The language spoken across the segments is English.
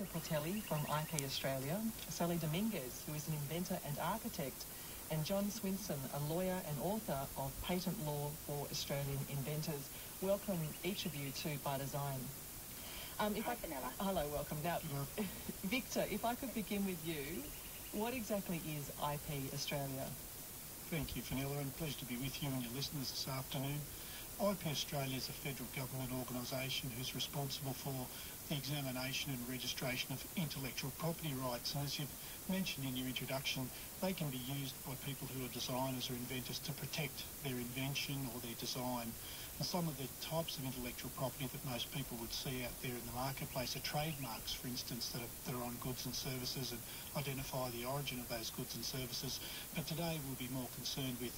Fratelli from IP Australia, Sally Dominguez, who is an inventor and architect, and John Swinson, a lawyer and author of Patent Law for Australian Inventors. Welcome each of you to By Design. Hi, Furnella. Hello, welcome. Now, Victor, if I could begin with you, what exactly is IP Australia? Thank you, Furnella, and pleased to be with you and your listeners this afternoon. IP Australia is a federal government organisation who's responsible for the examination and registration of intellectual property rights. And as you've mentioned in your introduction, they can be used by people who are designers or inventors to protect their invention or their design. And some of the types of intellectual property that most people would see out there in the marketplace are trademarks, for instance, that are on goods and services and identify the origin of those goods and services. But today we'll be more concerned with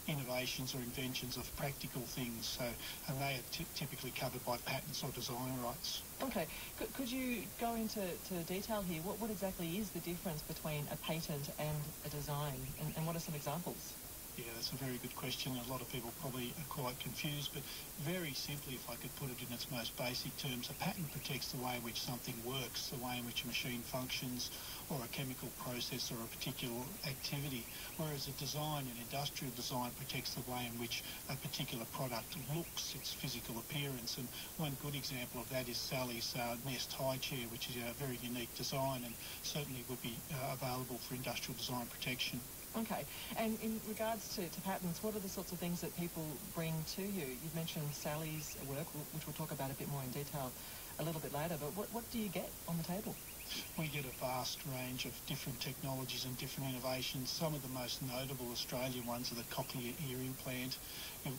innovations or inventions of practical things, and they are typically covered by patents or design rights. Okay, could you go into detail here? What exactly is the difference between a patent and a design, and what are some examples? Yeah, that's a very good question. A lot of people probably are quite confused, but very simply, if I could put it in its most basic terms, a patent protects the way in which something works, the way in which a machine functions, or a chemical process or a particular activity, whereas a design, an industrial design, protects the way in which a particular product looks, its physical appearance. And one good example of that is Sally's Nest high chair, which is a very unique design and certainly would be available for industrial design protection. Okay, and in regards to patents, what are the sorts of things that people bring to you? You've mentioned Sally's work, which we'll talk about a bit more in detail a little bit later, but what do you get on the table? We get a vast range of different technologies and different innovations. Some of the most notable Australian ones are the cochlear ear implant.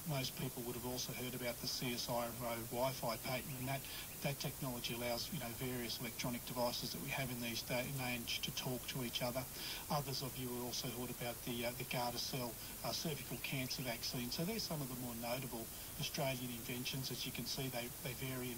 Most people would have also heard about the CSIRO Wi-Fi patent, and that technology allows various electronic devices that we have in these days and age to talk to each other. Others of you have also heard about the Gardasil cervical cancer vaccine. So there's some of the more notable Australian inventions. As you can see, they vary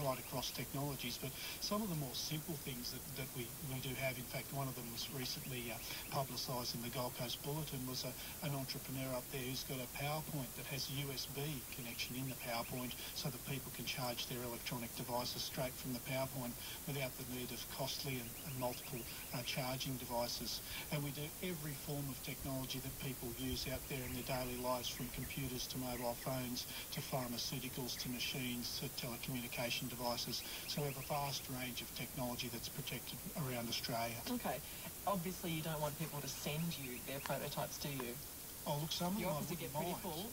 right across technologies, but some of the more simple things that we do have, in fact, one of them was recently publicised in the Gold Coast Bulletin, was an entrepreneur up there who's got a PowerPoint that has a USB connection in the PowerPoint so that people can charge their electronic devices straight from the PowerPoint without the need of costly and multiple charging devices. And we do every form of technology that people use out there in their daily lives, from computers to mobile phones to pharmaceuticals to machines to telecommunications devices. So we have a vast range of technology that's protected around Australia. Okay. Obviously you don't want people to send you their prototypes, do you? Oh, look, some of them I wouldn't get pretty mind. full.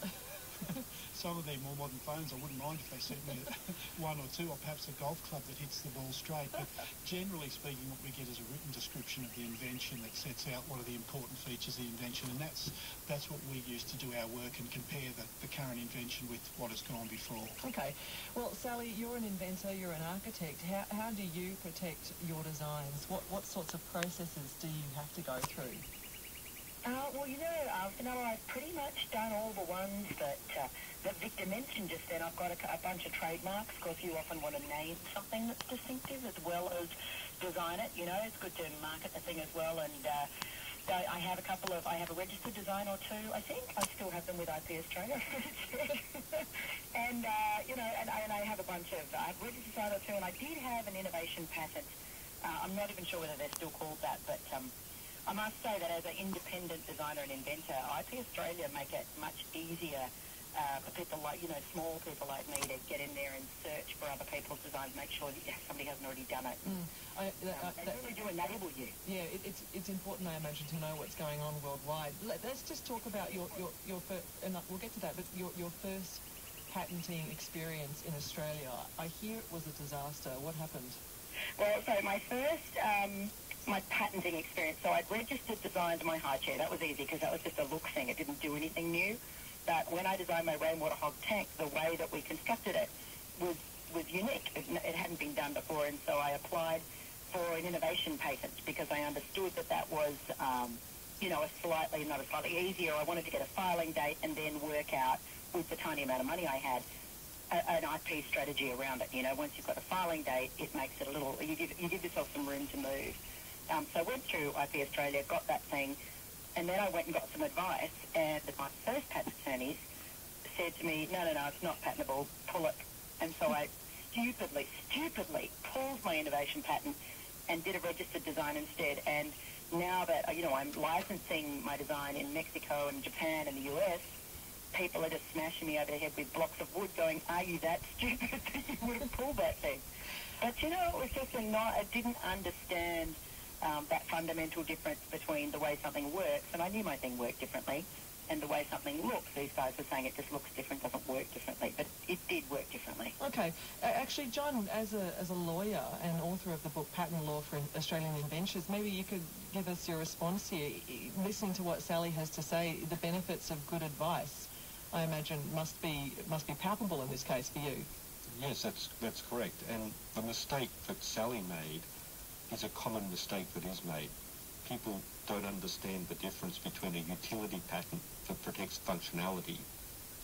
Some of their more modern phones, I wouldn't mind if they sent me one or two, or perhaps a golf club that hits the ball straight. But generally speaking, what we get is a written description of the invention that sets out what are the important features of the invention, and that's what we use to do our work and compare the current invention with what has gone before. Okay. Well, Sally, you're an inventor, you're an architect. How do you protect your designs? What sorts of processes do you have to go through? Well, Furnella, I've pretty much done all the ones that Victor mentioned just then. I've got a bunch of trademarks, because you often want to name something that's distinctive as well as design it. It's good to market the thing as well. And I have I have a registered design or two, I think. I still have them with IP Australia. and I have a bunch of, I've registered design or two, and I did have an innovation patent. I'm not even sure whether they're still called that, but I must say that as an independent designer and inventor, IP Australia make it much easier for people like, small people like me to get in there and search for other people's designs, make sure that somebody hasn't already done it. They really do enable you. Yeah, it's important, I imagine, to know what's going on worldwide. Let's just talk about your first, and we'll get to that, but your first patenting experience in Australia. I hear it was a disaster. What happened? Well, so my first... my patenting experience, so I'd registered, designed my high chair. That was easy because that was just a look thing. It didn't do anything new. But when I designed my rainwater hog tank, the way that we constructed it was unique. It hadn't been done before, and so I applied for an innovation patent because I understood that was, not a slightly easier. I wanted to get a filing date and then work out, with the tiny amount of money I had, an IP strategy around it. Once you've got a filing date, it makes it a little, you give yourself some room to move. So I went through IP Australia, got that thing, and then I went and got some advice, and my first patent attorneys said to me, no, it's not patentable, pull it. And so I stupidly pulled my innovation patent and did a registered design instead. And now that, I'm licensing my design in Mexico and Japan and the US, people are just smashing me over the head with blocks of wood going, are you that stupid that you would have pulled that thing? But, it was just I didn't understand that fundamental difference between the way something works, and I knew my thing worked differently, and the way something looks. These guys were saying it just looks different, doesn't work differently, but it did work differently. Okay. Actually, John, as a lawyer and author of the book Patent Law for Australian Inventions, maybe you could give us your response here. Listening to what Sally has to say, the benefits of good advice, I imagine, must be palpable in this case for you. Yes, that's correct. And the mistake that Sally made is a common mistake that is made. People don't understand the difference between a utility patent that protects functionality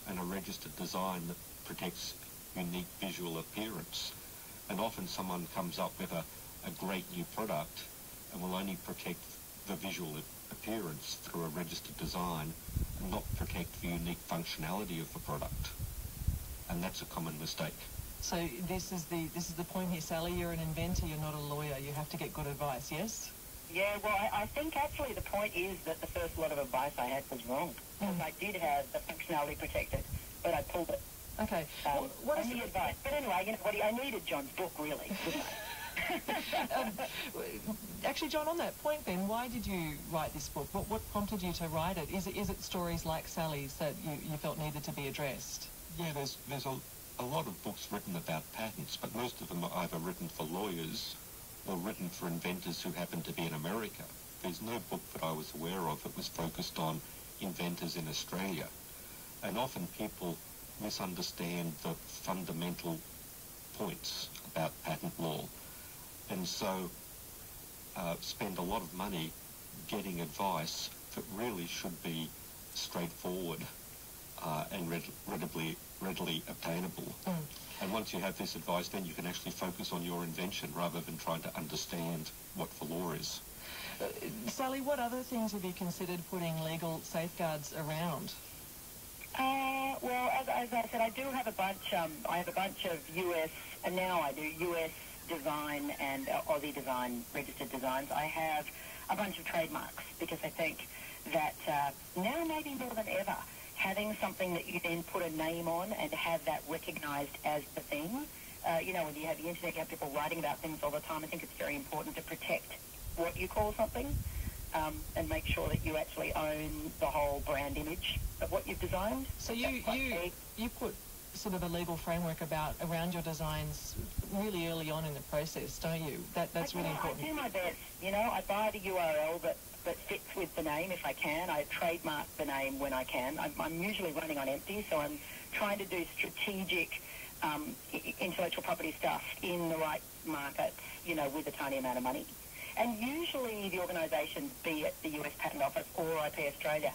and a registered design that protects unique visual appearance. And often someone comes up with a great new product and will only protect the visual appearance through a registered design and not protect the unique functionality of the product. And that's a common mistake. So this is the point here, Sally. You're an inventor, you're not a lawyer. You have to get good advice, yes? Yeah, well, I think actually the point is that the first lot of advice I had was wrong. Because I did have the functionality protected, but I pulled it. Okay. What is the advice? But anyway, I needed John's book, really, didn't I? Actually, John, on that point then, why did you write this book? What prompted you to write it? Is it stories like Sally's that you felt needed to be addressed? Yeah, there's a lot of books written about patents, but most of them are either written for lawyers or written for inventors who happen to be in America. There's no book that I was aware of that was focused on inventors in Australia. And often people misunderstand the fundamental points about patent law, and so spend a lot of money getting advice that really should be straightforward and readily obtainable. And once you have this advice, then you can actually focus on your invention rather than trying to understand what the law is. Sally, what other things have you considered putting legal safeguards around? Well, as I said, I do have a bunch. I have a bunch of US, and now I do US design and Aussie design registered designs. I have a bunch of trademarks because I think that now maybe more than ever, having something that you then put a name on and have that recognised as the thing. When you have the internet, you have people writing about things all the time. I think it's very important to protect what you call something and make sure that you actually own the whole brand image of what you've designed. So you put sort of a legal framework around your designs really early on in the process, don't you? That's really important. I do my best. I buy the URL that fits with the name if I can. I trademark the name when I can. I'm usually running on empty, so I'm trying to do strategic intellectual property stuff in the right markets, with a tiny amount of money. And usually the organisations, be it the US Patent Office or IP Australia,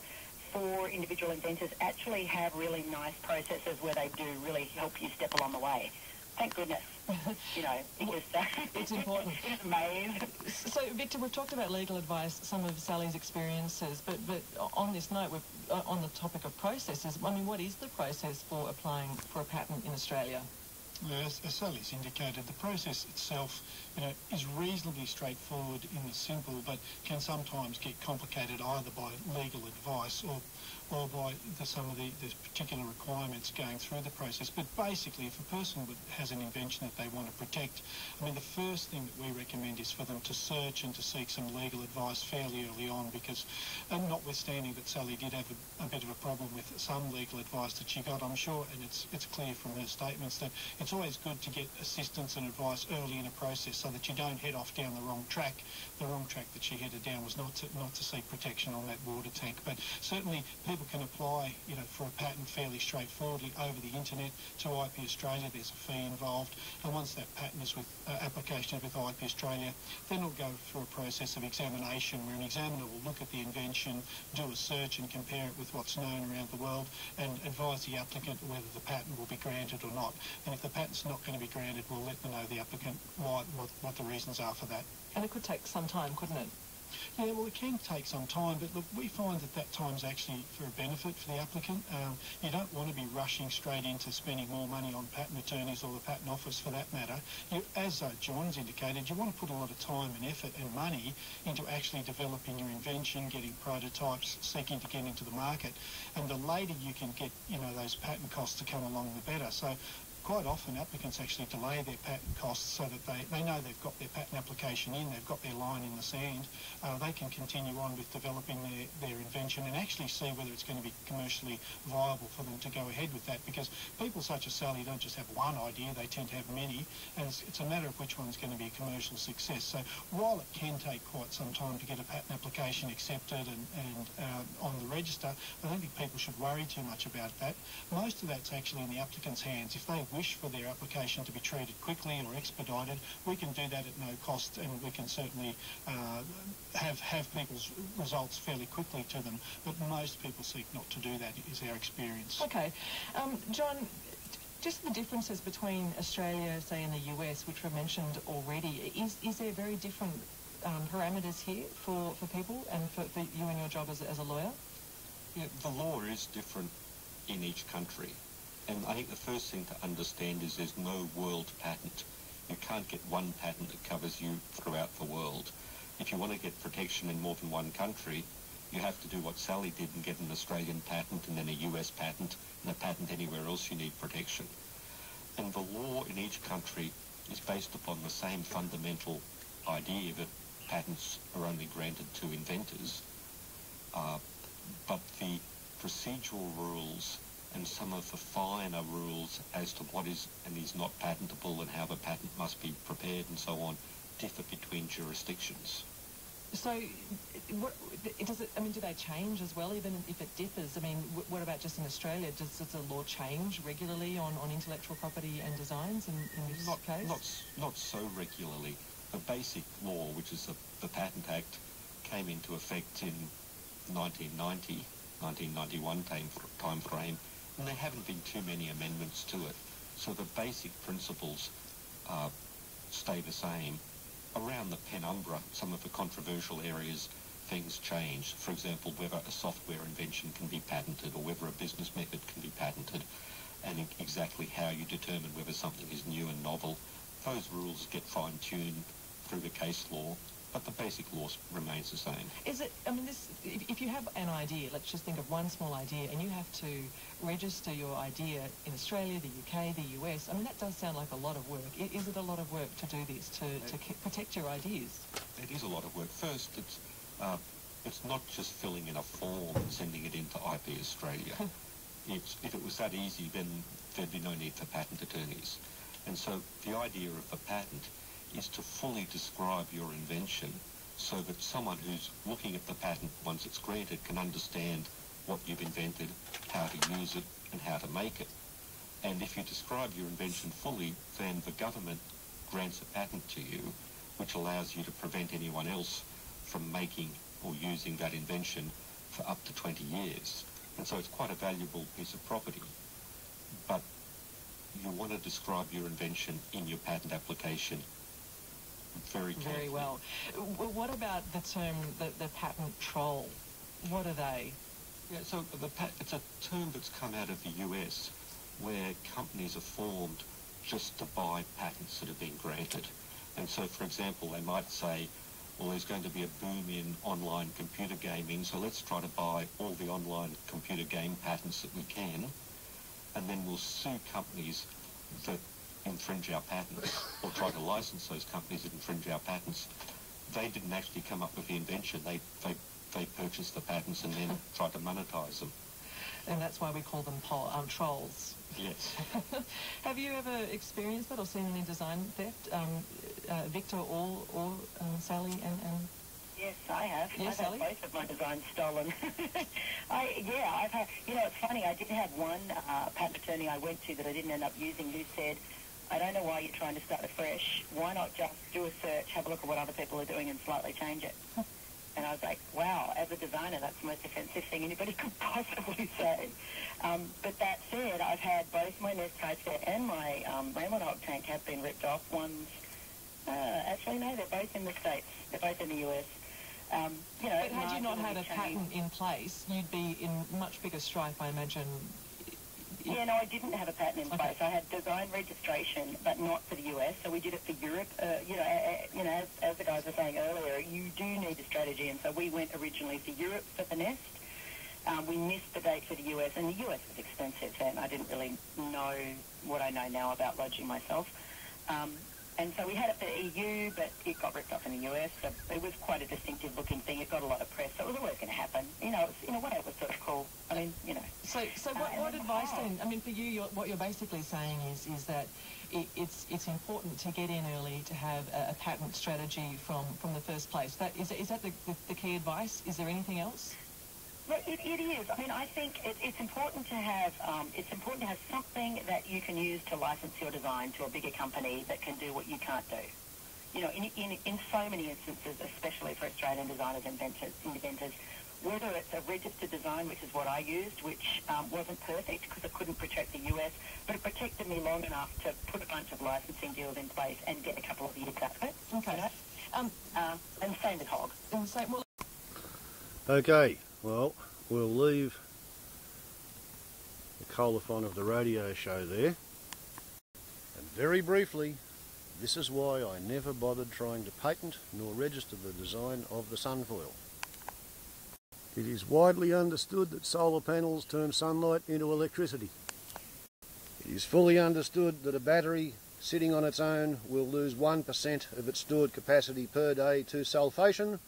for individual inventors actually have really nice processes where they do really help you step along the way. Thank goodness, because it's important. It's a maze. So, Victor, we've talked about legal advice, some of Sally's experiences, but on this note, on the topic of processes, what is the process for applying for a patent in Australia? As Sally's indicated, the process itself, is reasonably straightforward in the simple, but can sometimes get complicated either by legal advice or by some of the particular requirements going through the process. But basically, if a person has an invention that they want to protect, the first thing that we recommend is for them to search and to seek some legal advice fairly early on, because notwithstanding that Sally did have a bit of a problem with some legal advice that she got, I'm sure, and it's clear from her statements, that it's always good to get assistance and advice early in a process so that you don't head off down the wrong track. The wrong track that she headed down was not to seek protection on that water tank. But certainly people can apply, for a patent fairly straightforwardly over the internet to IP Australia. There's a fee involved, and once that patent is with application with IP Australia, then it'll go through a process of examination where an examiner will look at the invention, do a search and compare it with what's known around the world, and advise the applicant whether the patent will be granted or not. And if the patent's not going to be granted, we'll let them know, the applicant, what the reasons are for that. And it could take some time, couldn't it? Yeah, well, it can take some time, but look, we find that time's actually for a benefit for the applicant. You don't want to be rushing straight into spending more money on patent attorneys or the patent office for that matter. As John's indicated, you want to put a lot of time and effort and money into actually developing your invention, getting prototypes, seeking to get into the market. And the later you can get, those patent costs to come along, the better. So quite often applicants actually delay their patent costs so that they know they've got their patent application in, they've got their line in the sand, they can continue on with developing their invention and actually see whether it's going to be commercially viable for them to go ahead with that, because people such as Sally don't just have one idea, they tend to have many, and it's a matter of which one's going to be a commercial success. So while it can take quite some time to get a patent application accepted and on the register, I don't think people should worry too much about that. Most of that's actually in the applicant's hands. If they wish for their application to be treated quickly or expedited, we can do that at no cost, and we can certainly have people's results fairly quickly to them, but most people seek not to do that, is our experience. Okay. John, just the differences between Australia, say, and the US, which were mentioned already, is there very different parameters here for people and for you and your job as a lawyer? Yeah, the law is different in each country. And I think the first thing to understand is there's no world patent. You can't get one patent that covers you throughout the world. If you want to get protection in more than one country, you have to do what Sally did and get an Australian patent and then a US patent and a patent anywhere else you need protection. And the law in each country is based upon the same fundamental idea that patents are only granted to inventors, but the procedural rules and some of the finer rules as to what is and is not patentable and how the patent must be prepared and so on differ between jurisdictions. So, do they change as well, even if it differs? I mean, what about just in Australia? Does the law change regularly on intellectual property and designs in this case? Not so regularly. The basic law, which is the Patent Act, came into effect in 1991 time frame, and there haven't been too many amendments to it. So the basic principles stay the same. Around the penumbra, some of the controversial areas, things change. For example, whether a software invention can be patented or whether a business method can be patented, and exactly how you determine whether something is new and novel. Those rules get fine-tuned through the case law, but the basic law remains the same. Is it, if you have an idea, let's just think of one small idea, and you have to register your idea in Australia, the UK, the US, that does sound like a lot of work. Is it a lot of work to do this, to protect your ideas? It is a lot of work. First, it's not just filling in a form and sending it into IP Australia. If it was that easy, then there'd be no need for patent attorneys. And so the idea of the patent is to fully describe your invention so that someone who's looking at the patent once it's granted can understand what you've invented, how to use it, and how to make it. And if you describe your invention fully, then the government grants a patent to you, which allows you to prevent anyone else from making or using that invention for up to 20 years. And so it's quite a valuable piece of property. But you want to describe your invention in your patent application very carefully. Very well. What about the term, the patent troll? What are they? Yeah, so it's a term that's come out of the US, where companies are formed just to buy patents that have been granted. And so, for example, they might say, well, there's going to be a boom in online computer gaming, so let's try to buy all the online computer game patents that we can, and then we'll sue companies that infringe our patents, or try to license those companies that infringe our patents. They didn't actually come up with the invention. They purchased the patents and then tried to monetize them. And that's why we call them trolls. Yes. Have you ever experienced that or seen any design theft, Victor or Sally and Yes, I have. Yes, I've Sally? had both of my designs stolen. I've had, it's funny, I did have one patent attorney I went to that I didn't end up using who said, I don't know why you're trying to start afresh. Why not just do a search, have a look at what other people are doing and slightly change it? And I was like, wow, as a designer, that's the most offensive thing anybody could possibly say. But that said, I've had both my nest kite set and my rainbow dog tank have been ripped off. One's, actually no, they're both in the States. They're both in the US. You know, But had you not had a marginally patent changed. in place, you'd be in much bigger strife, I imagine. Yeah, no, I didn't have a patent in place. I had design registration, but not for the US. So we did it for Europe. As the guys were saying earlier, you do need a strategy, and so we went originally for Europe for the Nest. We missed the date for the US, and the US was expensive then. I didn't really know what I know now about lodging myself. And so we had it for EU, but it got ripped off in the US. So it was quite a distinctive-looking thing. It got a lot of press, so it was always going to happen. You know, in a way, it was sort of cool. I mean, you know. So what advice then? I mean, for you, what you're basically saying is that it's important to get in early to have a patent strategy from the first place. Is that the key advice? Is there anything else? Well, it is. I mean, I think it's important to have something that you can use to license your design to a bigger company that can do what you can't do. You know, in so many instances, especially for Australian designers and inventors, whether it's a registered design, which is what I used, which wasn't perfect because it couldn't protect the US, but it protected me long enough to put a bunch of licensing deals in place and get a couple of years out of it. Okay. You know? And same with Hog. Okay, well, we'll leave the colophon of the radio show there. And very briefly, this is why I never bothered trying to patent nor register the design of the sunfoil. It is widely understood that solar panels turn sunlight into electricity. It is fully understood that a battery sitting on its own will lose 1% of its stored capacity per day to sulfation,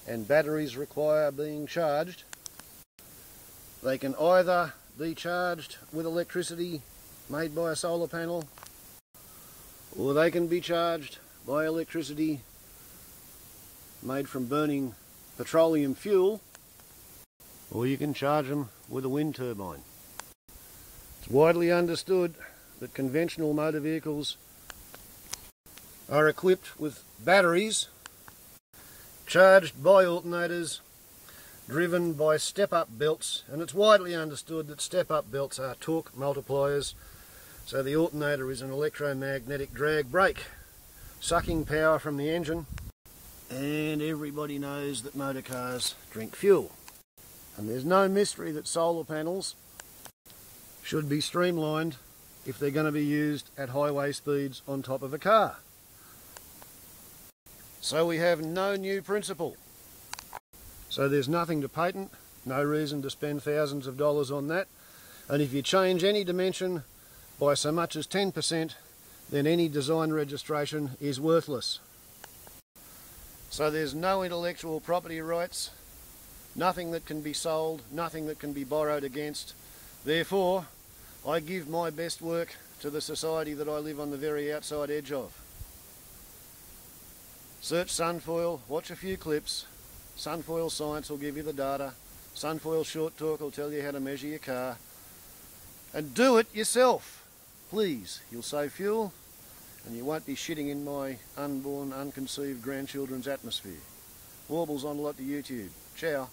and batteries require being charged. They can either be charged with electricity made by a solar panel, or they can be charged by electricity made from burning petroleum fuel, or you can charge them with a wind turbine. It's widely understood that conventional motor vehicles are equipped with batteries charged by alternators driven by step-up belts, and it's widely understood that step-up belts are torque multipliers, so the alternator is an electromagnetic drag brake, sucking power from the engine, and everybody knows that motor cars drink fuel. And there's no mystery that solar panels should be streamlined if they're going to be used at highway speeds on top of a car. So we have no new principle. So there's nothing to patent, no reason to spend thousands of dollars on that. And if you change any dimension by so much as 10%, then any design registration is worthless. So there's no intellectual property rights, nothing that can be sold, nothing that can be borrowed against. Therefore, I give my best work to the society that I live on the very outside edge of. Search Sunfoil, watch a few clips. Sunfoil Science will give you the data. Sunfoil Short Talk will tell you how to measure your car. And do it yourself, please. You'll save fuel and you won't be shitting in my unborn, unconceived grandchildren's atmosphere. Warbles on a lot to YouTube. Ciao.